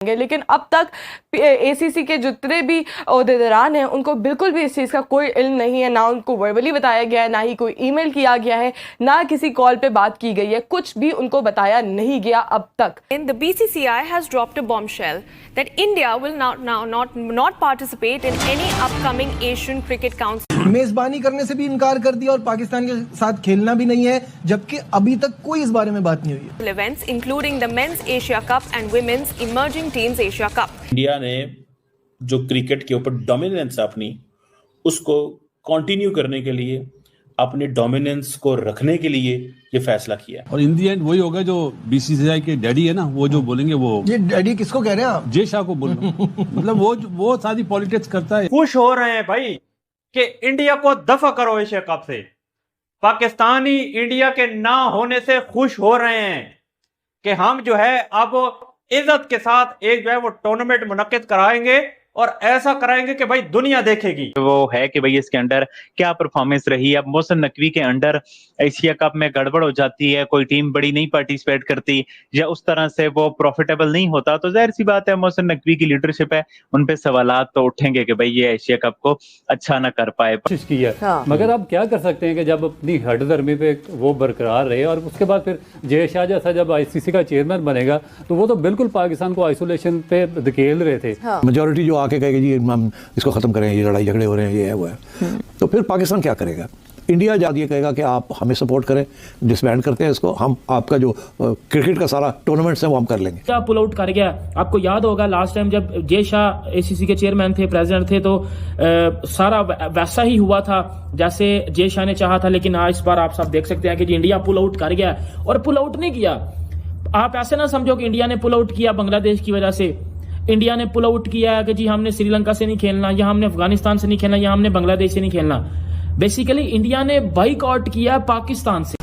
लेकिन अब तक एसीसी के जितने भी ओहदेदारान हैं उनको बिल्कुल भी इस चीज़ का कोई इल्म नहीं है, ना उनको वर्बली बताया गया है, ना ही कोई ईमेल किया गया है, ना किसी कॉल पे बात की गई है, कुछ भी उनको बताया नहीं गया अब तक। The BCCI has dropped a bombshell that India will not participate in any upcoming Asian Cricket Council. मेजबानी करने से भी इनकार कर दिया और पाकिस्तान के साथ खेलना भी नहीं है, जबकि अभी तक कोई इस बारे में बात नहीं हुई है। Events including the Men's Asia Cup and Women's Emerging Teams Asia Cup. India ने जो क्रिकेट के ऊपर डोमिनेंस अपनी उसको कंटिन्यू करने के लिए, अपने डोमिनेंस को रखने के लिए ये फैसला किया। और इन दी एंड वही होगा जो बीसीसीआई के डैडी है ना, वो जो बोलेंगे वो। ये डैडी किसको कह रहे हैं आप? जय शाह को बोल रहे हैं। मतलब वो सारी पॉलिटिक्स करता है। खुश हो रहे हैं भाई कि इंडिया को दफा करो एशिया कप से। पाकिस्तानी इंडिया के ना होने से खुश हो रहे हैं कि हम जो है अब इज्जत के साथ एक जो है वो टूर्नामेंट मुनक्किद कराएंगे और ऐसा कराएंगे कि भाई दुनिया देखेगी। वो है कि भाई इसके अंडर क्या परफॉर्मेंस रही। अब मोहसिन नकवी के अंडर एशिया कप में गड़बड़ हो जाती है, कोई टीम बड़ी नहीं पार्टिसिपेट करती या उस तरह से वो प्रॉफिटेबल नहीं होता, तो जाहिर सी बात है मोहसिन नकवी की लीडरशिप है, उन पे सवालात तो उठेंगे कि भाई ये एशिया कप को अच्छा ना कर पाए। कोशिश की है मगर आप क्या कर सकते हैं कि जब अपनी हट धर्मी पे वो बरकरार रहे और उसके बाद फिर जय शाह जैसा जब आईसीसी का चेयरमैन बनेगा तो वो तो बिल्कुल पाकिस्तान को आइसोलेशन पे धकेल रहे थे। मेजोरिटी जो आके कहेगी जी हम इसको खत्म करें, ये लड़ाई झगड़े हो रहे हैं, ये है वो है, तो फिर पाकिस्तान क्या करेगा? इंडिया जाके कहेगा कि आप हमें सपोर्ट करें, डिसबैंड करते हैं इसको, हम आपका जो क्रिकेट का सारा टूर्नामेंट्स है वो हम कर लेंगे। क्या पुल आउट कर गया? आपको याद होगा लास्ट टाइम जब जय शाह एसीसी के चेयरमैन थे, प्रेसिडेंट थे, तो सारा वैसा ही हुआ था जैसे जय शाह ने चाहा था। लेकिन आज इस बार आप सब देख सकते हैं कि इंडिया पुल आउट कर गया और पुल आउट नहीं किया। आप ऐसे ना समझो कि इंडिया ने पुल आउट किया बांग्लादेश की वजह से। इंडिया ने पुल आउट किया है कि जी हमने श्रीलंका से नहीं खेलना, या हमने अफगानिस्तान से नहीं खेलना, या हमने बांग्लादेश से नहीं खेलना। बेसिकली इंडिया ने बाइकआउट किया पाकिस्तान से।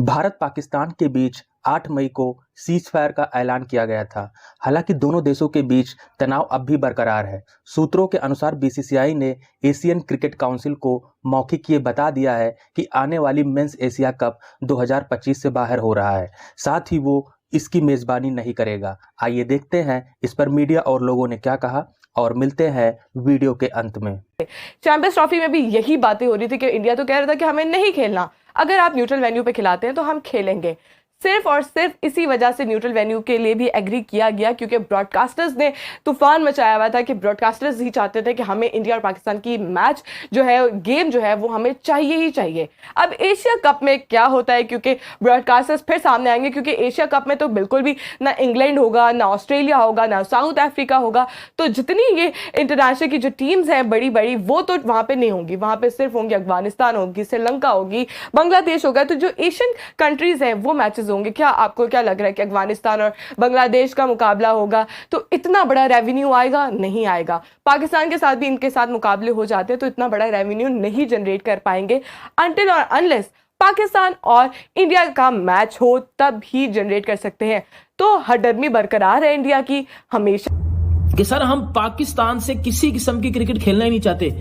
भारत पाकिस्तान के बीच 8 मई को सीज फायर का ऐलान किया गया था। हालांकि दोनों देशों के बीच तनाव अब भी बरकरार है। सूत्रों के अनुसार बीसीसीआई ने एशियन क्रिकेट काउंसिल को मौखिक ये बता दिया है कि आने वाली मेंस एशिया कप 2025 से बाहर हो रहा है, साथ ही वो इसकी मेजबानी नहीं करेगा। आइए देखते हैं इस पर मीडिया और लोगों ने क्या कहा और मिलते हैं वीडियो के अंत में। चैंपियंस ट्रॉफी में भी यही बातें हो रही थी कि इंडिया तो कह रहा था कि हमें नहीं खेलना, अगर आप न्यूट्रल वेन्यू पे खिलाते हैं तो हम खेलेंगे। सिर्फ और सिर्फ इसी वजह से न्यूट्रल वेन्यू के लिए भी एग्री किया गया क्योंकि ब्रॉडकास्टर्स ने तूफान मचाया हुआ था कि ब्रॉडकास्टर्स ही चाहते थे कि हमें इंडिया और पाकिस्तान की मैच जो है, गेम जो है वो हमें चाहिए ही चाहिए। अब एशिया कप में क्या होता है, क्योंकि ब्रॉडकास्टर्स फिर सामने आएंगे, क्योंकि एशिया कप में तो बिल्कुल भी ना इंग्लैंड होगा, ना ऑस्ट्रेलिया होगा, ना साउथ अफ्रीका होगा, तो जितनी ये इंटरनेशनल की जो टीम्स हैं बड़ी बड़ी वो तो वहाँ पर नहीं होंगी। वहाँ पर सिर्फ होंगी अफगानिस्तान होगी, श्रीलंका होगी, बांग्लादेश होगा। तो जो एशियन कंट्रीज हैं वो मैचेस होंगे। क्या आपको क्या लग रहा है कि अफगानिस्तान और बांग्लादेश का मुकाबला होगा तो इतना बड़ा रेवेन्यू आएगा? नहीं आएगा। पाकिस्तान के साथ भी इनके साथ मुकाबले हो जाते हैं तो इतना बड़ा रेवेन्यू नहीं जनरेट कर पाएंगे अनटिल और अनलेस पाकिस्तान और इंडिया का मैच हो, तब ही जनरेट कर सकते हैं। तो हडर्मी बरकरार है इंडिया की हमेशा कि सर हम पाकिस्तान से किसी किस्म की क्रिकेट खेलना ही नहीं चाहते,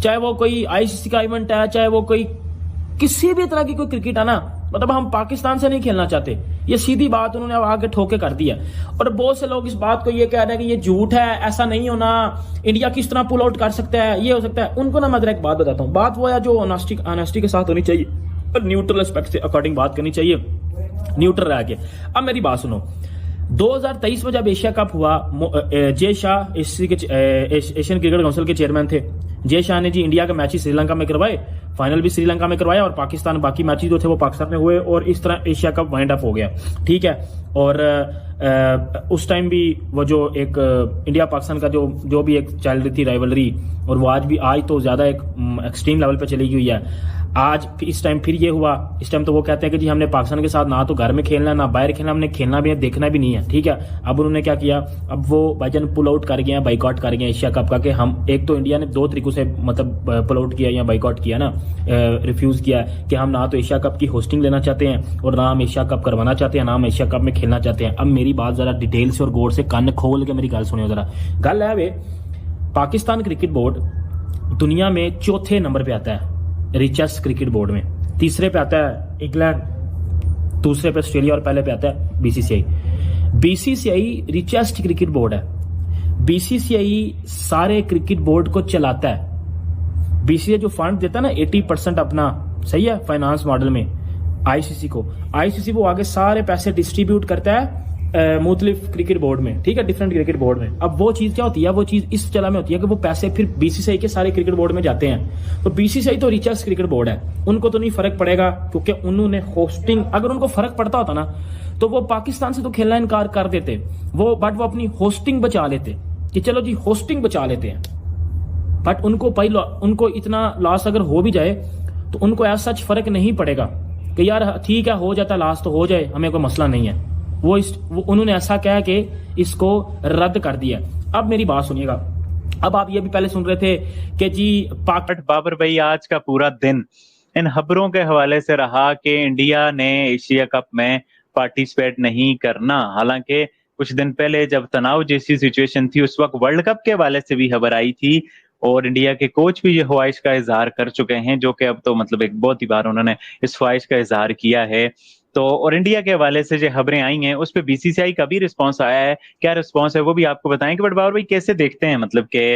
चाहे वो कोई आईसीसी का इवेंट है, चाहे वो कोई किसी भी तरह की कोई क्रिकेट है ना, मतलब हम पाकिस्तान से नहीं खेलना चाहते। ये सीधी बात उन्होंने आगे ठोके कर दिया। और बहुत से लोग इस बात को ये कह रहे हैं कि ये झूठ है, ऐसा नहीं होना, इंडिया किस तरह पुल आउट कर सकता है, ये हो सकता है। उनको ना मैं एक बात बताता हूँ। बात वो है जो ऑनेस्टी के साथ होनी चाहिए और न्यूट्रल एस्पेक्ट से अकॉर्डिंग बात करनी चाहिए, न्यूट्रल रह के। अब मेरी बात सुनो, 2023 में जब एशिया कप हुआ, Jay Shah Asian cricket council के चेयरमैन थे। जय शाह ने जी इंडिया के मैचेस श्रीलंका में करवाए, फाइनल भी श्रीलंका में करवाया और पाकिस्तान बाकी मैचेस जो थे वो पाकिस्तान में हुए और इस तरह एशिया कप वाइंड अप हो गया। ठीक है। और उस टाइम भी वो जो एक इंडिया पाकिस्तान का जो भी एक चल रही थी राइवलरी, और वो आज तो ज्यादा एक एक्सट्रीम लेवल पे चली हुई है। आज इस टाइम फिर ये हुआ। इस टाइम तो वो कहते हैं कि जी हमने पाकिस्तान के साथ ना तो घर में खेलना ना बाहर खेलना, हमने खेलना भी है, देखना भी नहीं है। ठीक है। अब उन्होंने क्या किया, अब वो भाईजान पुल आउट कर गए हैं, बाइकआउट कर गए एशिया कप का। कि हम एक तो इंडिया ने 2 तरीकों से मतलब पुल आउट किया या बाइकआउट किया ना, रिफ्यूज किया कि हम ना तो एशिया कप की होस्टिंग लेना चाहते हैं और ना हम एशिया कप करवाना चाहते हैं, ना हम एशिया कप में खेलना चाहते हैं। अब मेरी बात जरा डिटेल से और गौर से कान खोल के मेरी गल सुनियो जरा। गल है वे, पाकिस्तान क्रिकेट बोर्ड दुनिया में 4थे नंबर पे आता है रिचेस्ट क्रिकेट बोर्ड में। तीसरे पे आता है इंग्लैंड, दूसरे पे ऑस्ट्रेलिया और पहले पे आता है BCCI. BCCI richest cricket board है। बीसीसीआई सारे क्रिकेट बोर्ड को चलाता है। बीसीसीआई जो फंड देता है ना 80% अपना, सही है, फाइनेंस मॉडल में आईसीसी को, आईसीसी वो आगे सारे पैसे डिस्ट्रीब्यूट करता है मुख्तलिफ क्रिकेट बोर्ड में, ठीक है, डिफरेंट क्रिकेट बोर्ड में। अब वो चीज क्या होती है, वो चीज इस चला में होती है कि वो पैसे फिर बीसीसीआई के सारे क्रिकेट बोर्ड में जाते हैं। तो बीसीसीआई तो रिचेस्ट क्रिकेट बोर्ड है, उनको तो नहीं फर्क पड़ेगा, क्योंकि उन्होंने होस्टिंग, अगर उनको फर्क पड़ता होता ना तो वो पाकिस्तान से तो खेलना इनकार कर देते वो, बट वो अपनी होस्टिंग बचा लेते कि चलो जी होस्टिंग बचा लेते हैं। बट उनको उनको इतना लॉस अगर हो भी जाए तो उनको ऐसा सच फर्क नहीं पड़ेगा कि यार ठीक है हो जाता लॉस तो हो जाए, हमें कोई मसला नहीं है। वो उन्होंने ऐसा कहा कि इसको रद्द कर दिया। अब मेरी बात सुनिएगा, अब आप ये भी पहले सुन रहे थे कि जी बाबर भाई आज का पूरा दिन इन खबरों के हवाले से रहा कि इंडिया ने एशिया कप में पार्टिसिपेट नहीं करना। हालांकि कुछ दिन पहले जब तनाव जैसी सिचुएशन थी उस वक्त वर्ल्ड कप के हवाले से भी खबर आई थी और इंडिया के कोच भी ये ख्वाहिश का इजहार कर चुके हैं, जो कि अब तो मतलब एक बहुत ही बार उन्होंने इस ख्वाहिश का इजहार किया है। तो और इंडिया के हवाले से जो खबरें आई हैं उस पर बीसीसीआई का भी रिस्पांस आया है। क्या रिस्पांस है वो भी आपको बताएंगे। बट बाबर भाई कैसे देखते हैं मतलब कि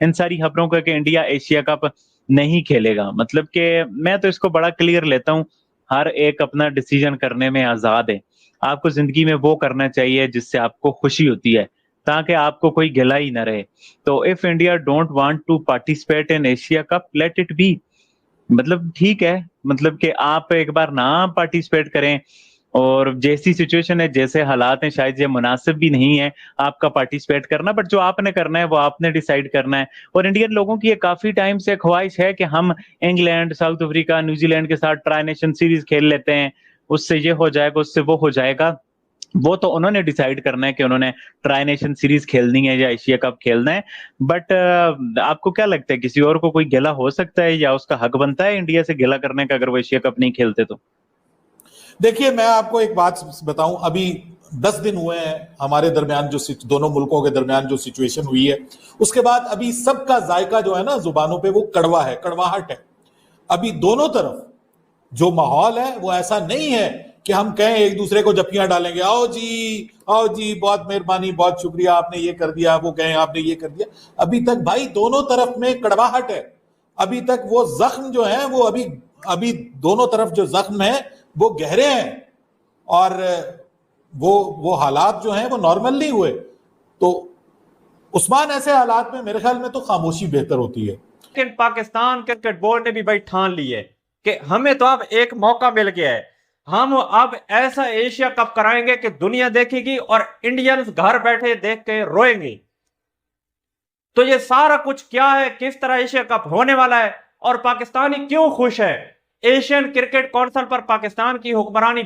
इन सारी खबरों का कि इंडिया एशिया कप नहीं खेलेगा? मतलब कि मैं तो इसको बड़ा क्लियर लेता हूँ, हर एक अपना डिसीजन करने में आजाद है। आपको जिंदगी में वो करना चाहिए जिससे आपको खुशी होती है, ताकि आपको कोई गिला ही न रहे। तो if India don't want to participate in Asia cup, let it be. मतलब ठीक है, मतलब कि आप एक बार ना पार्टिसिपेट करें, और जैसी सिचुएशन है, जैसे हालात हैं, शायद ये मुनासिब भी नहीं है आपका पार्टिसिपेट करना, बट जो आपने करना है वो आपने डिसाइड करना है। और इंडियन लोगों की ये काफी टाइम से ख्वाहिश है कि हम इंग्लैंड, साउथ अफ्रीका, न्यूजीलैंड के साथ ट्राई नेशन सीरीज खेल लेते हैं, उससे ये हो जाएगा, उससे वो हो जाएगा। वो तो उन्होंने डिसाइड करना है कि उन्होंने ट्राई नेशन सीरीज खेलनी है या एशिया कप खेलना है। बट आपको क्या लगता है किसी और को कोई गिला हो सकता है या उसका हक बनता है इंडिया से गिला करने का अगर वो एशिया कप नहीं खेलते तो? देखिए, मैं आपको एक बात बताऊं, अभी 10 दिन हुए हैं हमारे दरमियान, जो दोनों मुल्कों के दरमियान जो सिचुएशन हुई है, उसके बाद अभी सबका जायका जो है ना जुबानों पे वो कड़वा है, कड़वाहट है। अभी दोनों तरफ जो माहौल है वो ऐसा नहीं है कि हम कहें एक दूसरे को जप्पियां डालेंगे, आओ जी बहुत मेहरबानी, बहुत शुक्रिया, आपने ये कर दिया, वो कहें आपने ये कर दिया। अभी तक भाई दोनों तरफ में कड़वाहट है। अभी तक वो जख्म जो है वो अभी दोनों तरफ जो जख्म है वो गहरे हैं, और वो हालात जो हैं वो नॉर्मल नहीं हुए। तो उस्मान, ऐसे हालात में मेरे ख्याल में तो खामोशी बेहतर होती है। लेकिन पाकिस्तान क्रिकेट बोर्ड ने भी भाई ठान ली है कि हमें तो अब एक मौका मिल गया है, हम अब ऐसा एशिया कप कराएंगे कि दुनिया देखेगी और इंडियंस घर बैठे देख के रोएंगे। तो ये सारा कुछ क्या है, किस तरह एशिया कप होने वाला है और पाकिस्तानी क्यों खुश है। एशियन क्रिकेट काउंसिल पर पाकिस्तान की हुक्मरानी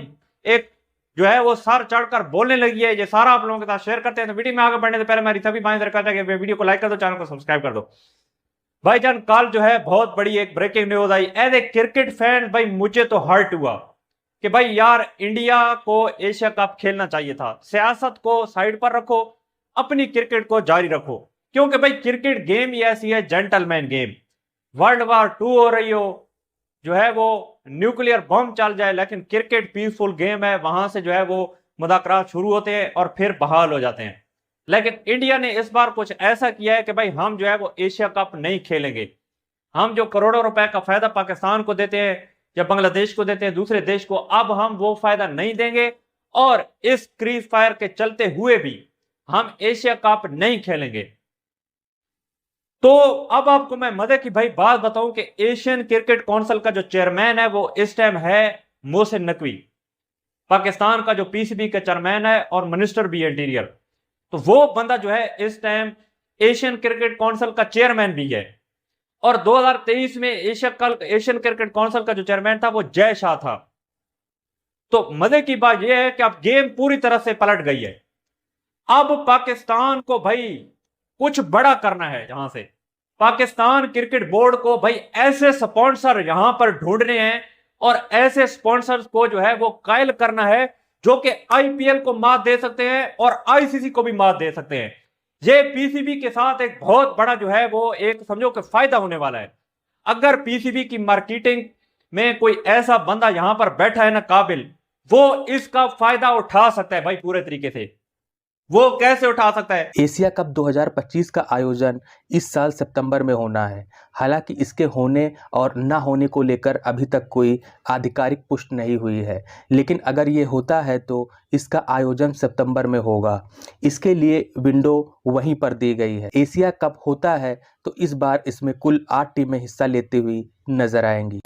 एक जो है वो सर चढ़कर बोलने लगी है। ये सारा आप लोगों के साथ शेयर करते हैं। तो वीडियो में आगे बढ़ने से पहले मेरी सभी भाई करता है कि वीडियो को लाइक कर दो, चैनल को सब्सक्राइब कर दो। भाईजान, कल जो है बहुत बड़ी एक ब्रेकिंग न्यूज आई। एज ए क्रिकेट फैन भाई मुझे तो हर्ट हुआ कि भाई यार इंडिया को एशिया कप खेलना चाहिए था। सियासत को साइड पर रखो, अपनी क्रिकेट को जारी रखो, क्योंकि भाई क्रिकेट गेम ही ऐसी है, जेंटलमैन गेम। वर्ल्ड वार 2 हो रही हो, जो है वो न्यूक्लियर बम चल जाए, लेकिन क्रिकेट पीसफुल गेम है। वहां से जो है वो मुज़ाकरात शुरू होते हैं और फिर बहाल हो जाते हैं। लेकिन इंडिया ने इस बार कुछ ऐसा किया है कि भाई हम जो है वो एशिया कप नहीं खेलेंगे। हम जो करोड़ों रुपए का फायदा पाकिस्तान को देते हैं या बांग्लादेश को देते हैं, दूसरे देश को, अब हम वो फायदा नहीं देंगे और इस क्रीज फायर के चलते हुए भी हम एशिया कप नहीं खेलेंगे। तो अब आपको मैं मजे की भाई बात बताऊं कि एशियन क्रिकेट काउंसिल का जो चेयरमैन है वो इस टाइम है मोहसिन नकवी, पाकिस्तान का जो पीसीबी का चेयरमैन है और मिनिस्टर भी इंटीरियर। तो वो बंदा जो है इस टाइम एशियन क्रिकेट काउंसिल का चेयरमैन भी है। और 2023 में एशियन क्रिकेट काउंसिल का जो चेयरमैन था वो जय शाह था। तो मजे की बात यह है कि अब गेम पूरी तरह से पलट गई है। अब पाकिस्तान को भाई कुछ बड़ा करना है। यहां से पाकिस्तान क्रिकेट बोर्ड को भाई ऐसे स्पॉन्सर यहां पर ढूंढने हैं और ऐसे स्पॉन्सर्स को जो है वो कायल करना है जो कि आईपीएल को मात दे सकते हैं और आईसीसी को भी मात दे सकते हैं। ये पीसीबी के साथ एक बहुत बड़ा जो है वो एक समझो कि फायदा होने वाला है। अगर पीसीबी की मार्केटिंग में कोई ऐसा बंदा यहां पर बैठा है ना काबिल, वो इसका फायदा उठा सकता है भाई पूरे तरीके से। वो कैसे उठा सकता है? एशिया कप 2025 का आयोजन इस साल सितंबर में होना है। हालांकि इसके होने और ना होने को लेकर अभी तक कोई आधिकारिक पुष्टि नहीं हुई है, लेकिन अगर ये होता है तो इसका आयोजन सितंबर में होगा। इसके लिए विंडो वहीं पर दी गई है। एशिया कप होता है तो इस बार इसमें कुल 8 टीमें हिस्सा लेती हुई नजर आएंगी।